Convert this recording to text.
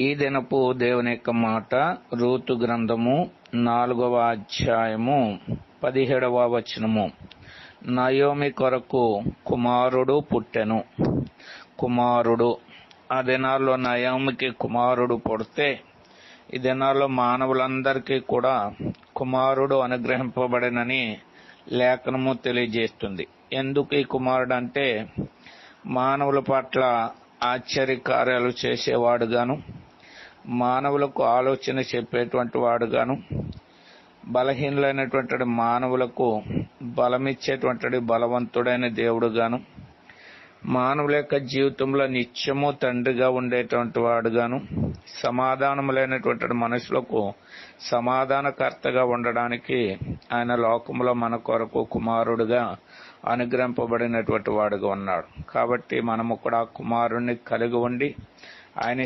ఈ దినపు దేవుని యొక్క మాట రూతు గ్రంథము 4వ అధ్యాయము 17వ వచనము. నయోమి కొరకు కుమారుడు పుట్టెను. కుమారుడు, ఆ దినాల్లో నయోమికి కుమారుడు పుడితే ఈ దినాల్లో మానవులందరికీ కూడా కుమారుడు అనుగ్రహింపబడినని లేఖనము తెలియజేస్తుంది. ఎందుకు ఈ కుమారుడు అంటే మానవుల పట్ల ఆశ్చర్యకార్యాలు చేసేవాడుగాను, మానవులకు ఆలోచన చెప్పేటువంటి వాడుగాను, బలహీనులైనటువంటి మానవులకు బలమిచ్చేటువంటి బలవంతుడైన దేవుడుగాను, మానవుల యొక్క జీవితంలో నిత్యము తండ్రిగా ఉండేటువంటి వాడుగాను, సమాధానం లేనటువంటి మనుషులకు సమాధానకర్తగా ఉండడానికి ఆయన లోకంలో మన కొరకు కుమారుడుగా అనుగ్రహింపబడినటువంటి వాడుగా ఉన్నాడు. కాబట్టి మనము కూడా కుమారుణ్ణి కలిగి ఉండి ఆయన